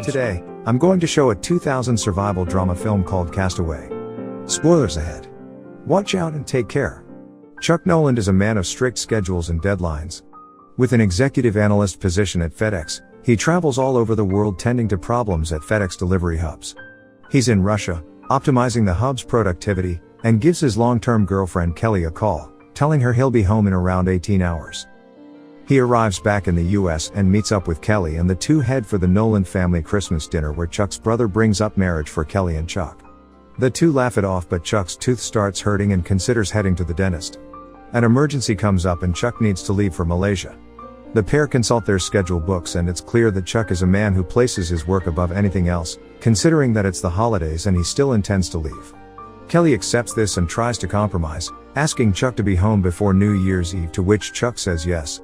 Today, I'm going to show a 2000 survival drama film called Castaway. Spoilers ahead. Watch out and take care. Chuck Noland is a man of strict schedules and deadlines. With an executive analyst position at FedEx, he travels all over the world tending to problems at FedEx delivery hubs. He's in Russia, optimizing the hub's productivity, and gives his long-term girlfriend Kelly a call, telling her he'll be home in around 18 hours. He arrives back in the US and meets up with Kelly, and the two head for the Noland family Christmas dinner where Chuck's brother brings up marriage for Kelly and Chuck. The two laugh it off, but Chuck's tooth starts hurting and considers heading to the dentist. An emergency comes up and Chuck needs to leave for Malaysia. The pair consult their schedule books, and it's clear that Chuck is a man who places his work above anything else, considering that it's the holidays and he still intends to leave. Kelly accepts this and tries to compromise, asking Chuck to be home before New Year's Eve, to which Chuck says yes.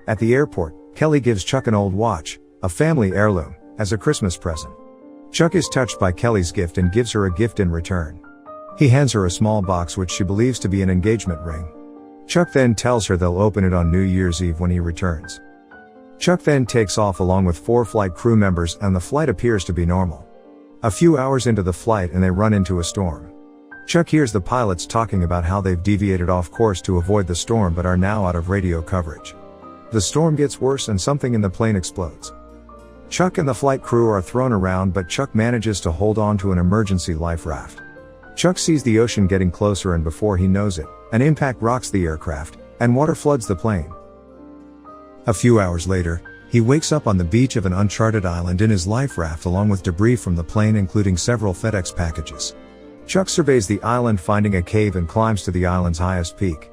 At the airport, Kelly gives Chuck an old watch, a family heirloom, as a Christmas present. Chuck is touched by Kelly's gift and gives her a gift in return. He hands her a small box which she believes to be an engagement ring. Chuck then tells her they'll open it on New Year's Eve when he returns. Chuck then takes off along with 4 flight crew members, and the flight appears to be normal. A few hours into the flight and they run into a storm. Chuck hears the pilots talking about how they've deviated off course to avoid the storm but are now out of radio coverage. The storm gets worse and something in the plane explodes. Chuck and the flight crew are thrown around, but Chuck manages to hold on to an emergency life raft. Chuck sees the ocean getting closer, and before he knows it, an impact rocks the aircraft, and water floods the plane. A few hours later, he wakes up on the beach of an uncharted island in his life raft along with debris from the plane, including several FedEx packages. Chuck surveys the island, finding a cave, and climbs to the island's highest peak.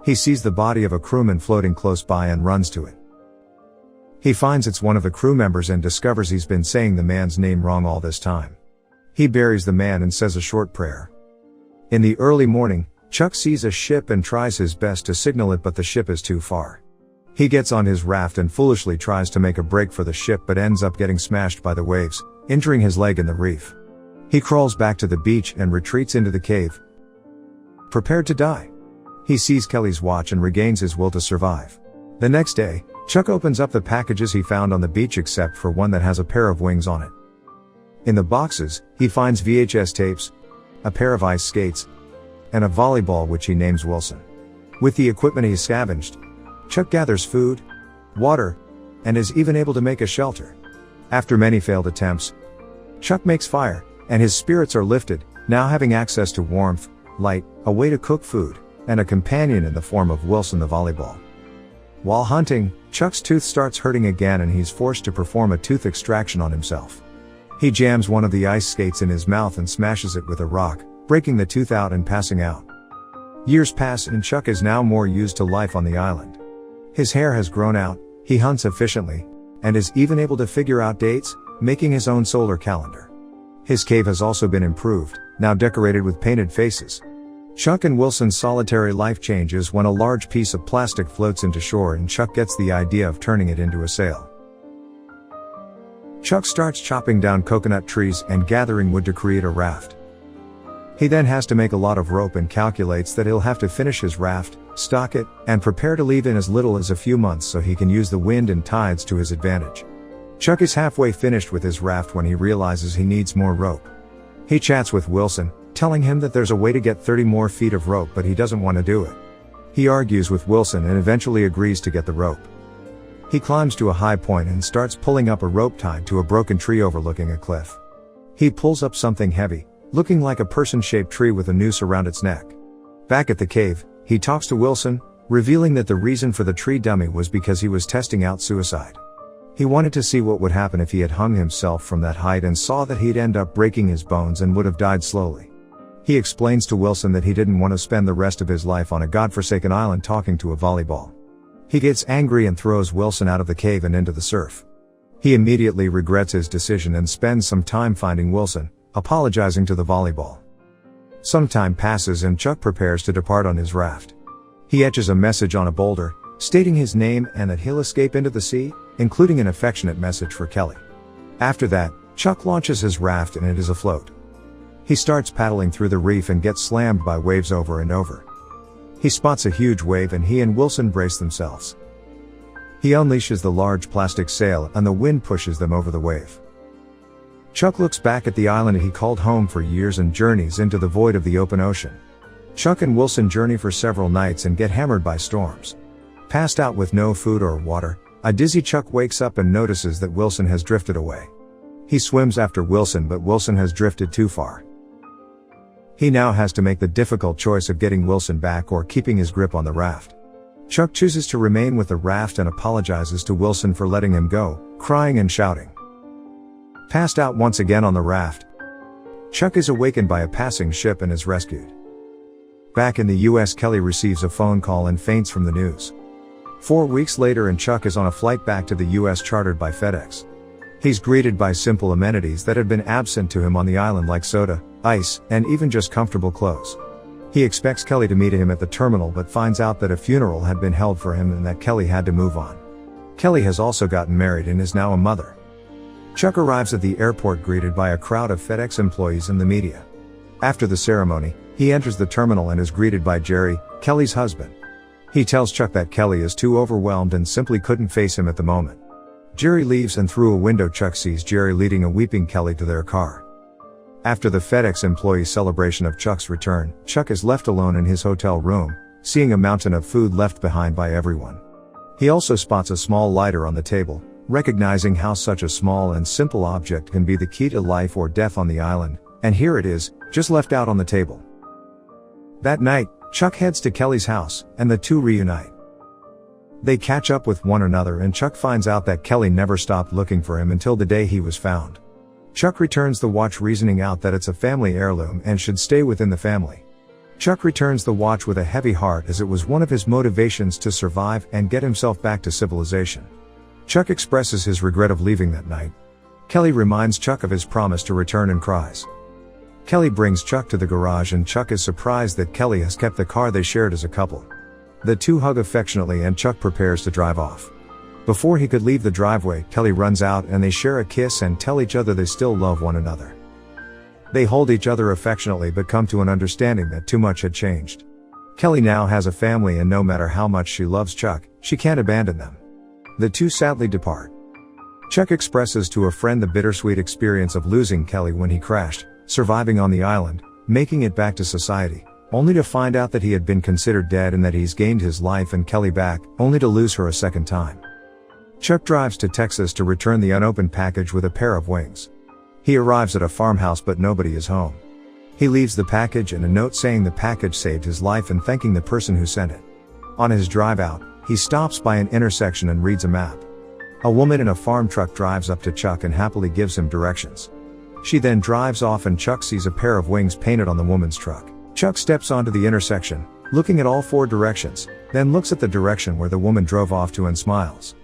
He sees the body of a crewman floating close by and runs to it. He finds it's one of the crew members and discovers he's been saying the man's name wrong all this time. He buries the man and says a short prayer. In the early morning, Chuck sees a ship and tries his best to signal it, but the ship is too far. He gets on his raft and foolishly tries to make a break for the ship, but ends up getting smashed by the waves, injuring his leg in the reef. He crawls back to the beach and retreats into the cave, prepared to die. He sees Kelly's watch and regains his will to survive. The next day, Chuck opens up the packages he found on the beach except for one that has a pair of wings on it. In the boxes, he finds VHS tapes, a pair of ice skates, and a volleyball which he names Wilson. With the equipment he scavenged, Chuck gathers food, water, and is even able to make a shelter. After many failed attempts, Chuck makes fire, and his spirits are lifted, now having access to warmth, light, a way to cook food, and a companion in the form of Wilson the volleyball. While hunting, Chuck's tooth starts hurting again and he's forced to perform a tooth extraction on himself. He jams one of the ice skates in his mouth and smashes it with a rock, breaking the tooth out and passing out. Years pass and Chuck is now more used to life on the island. His hair has grown out, he hunts efficiently, and is even able to figure out dates, making his own solar calendar. His cave has also been improved, now decorated with painted faces. Chuck and Wilson's solitary life changes when a large piece of plastic floats into shore and Chuck gets the idea of turning it into a sail. Chuck starts chopping down coconut trees and gathering wood to create a raft. He then has to make a lot of rope and calculates that he'll have to finish his raft, stock it, and prepare to leave in as little as a few months so he can use the wind and tides to his advantage. Chuck is halfway finished with his raft when he realizes he needs more rope. He chats with Wilson, telling him that there's a way to get 30 more feet of rope, but he doesn't want to do it. He argues with Wilson and eventually agrees to get the rope. He climbs to a high point and starts pulling up a rope tied to a broken tree overlooking a cliff. He pulls up something heavy, looking like a person-shaped tree with a noose around its neck. Back at the cave, he talks to Wilson, revealing that the reason for the tree dummy was because he was testing out suicide. He wanted to see what would happen if he had hung himself from that height and saw that he'd end up breaking his bones and would have died slowly. He explains to Wilson that he didn't want to spend the rest of his life on a godforsaken island talking to a volleyball. He gets angry and throws Wilson out of the cave and into the surf. He immediately regrets his decision and spends some time finding Wilson, apologizing to the volleyball. Some time passes and Chuck prepares to depart on his raft. He etches a message on a boulder, stating his name and that he'll escape into the sea, including an affectionate message for Kelly. After that, Chuck launches his raft and it is afloat. He starts paddling through the reef and gets slammed by waves over and over. He spots a huge wave and he and Wilson brace themselves. He unleashes the large plastic sail and the wind pushes them over the wave. Chuck looks back at the island he called home for years and journeys into the void of the open ocean. Chuck and Wilson journey for several nights and get hammered by storms. Passed out with no food or water, a dizzy Chuck wakes up and notices that Wilson has drifted away. He swims after Wilson, but Wilson has drifted too far. He now has to make the difficult choice of getting Wilson back or keeping his grip on the raft. Chuck chooses to remain with the raft and apologizes to Wilson for letting him go, crying and shouting. Passed out once again on the raft, Chuck is awakened by a passing ship and is rescued. Back in the US, Kelly receives a phone call and faints from the news. 4 weeks later, and Chuck is on a flight back to the US chartered by FedEx. He's greeted by simple amenities that had been absent to him on the island, like soda, ice, and even just comfortable clothes. He expects Kelly to meet him at the terminal, but finds out that a funeral had been held for him and that Kelly had to move on. Kelly has also gotten married and is now a mother. Chuck arrives at the airport greeted by a crowd of FedEx employees and the media. After the ceremony, he enters the terminal and is greeted by Jerry, Kelly's husband. He tells Chuck that Kelly is too overwhelmed and simply couldn't face him at the moment. Jerry leaves, and through a window Chuck sees Jerry leading a weeping Kelly to their car. After the FedEx employee celebration of Chuck's return, Chuck is left alone in his hotel room, seeing a mountain of food left behind by everyone. He also spots a small lighter on the table, recognizing how such a small and simple object can be the key to life or death on the island, and here it is, just left out on the table. That night, Chuck heads to Kelly's house, and the two reunite. They catch up with one another, and Chuck finds out that Kelly never stopped looking for him until the day he was found. Chuck returns the watch, reasoning out that it's a family heirloom and should stay within the family. Chuck returns the watch with a heavy heart, as it was one of his motivations to survive and get himself back to civilization. Chuck expresses his regret of leaving that night. Kelly reminds Chuck of his promise to return and cries. Kelly brings Chuck to the garage, and Chuck is surprised that Kelly has kept the car they shared as a couple. The two hug affectionately, and Chuck prepares to drive off. Before he could leave the driveway, Kelly runs out and they share a kiss and tell each other they still love one another. They hold each other affectionately, but come to an understanding that too much had changed. Kelly now has a family, and no matter how much she loves Chuck, she can't abandon them. The two sadly depart. Chuck expresses to a friend the bittersweet experience of losing Kelly when he crashed, surviving on the island, making it back to society, only to find out that he had been considered dead and that he's gained his life and Kelly back, only to lose her a second time. Chuck drives to Texas to return the unopened package with a pair of wings. He arrives at a farmhouse, but nobody is home. He leaves the package and a note saying the package saved his life and thanking the person who sent it. On his drive out, he stops by an intersection and reads a map. A woman in a farm truck drives up to Chuck and happily gives him directions. She then drives off, and Chuck sees a pair of wings painted on the woman's truck. Chuck steps onto the intersection, looking at all four directions, then looks at the direction where the woman drove off to and smiles.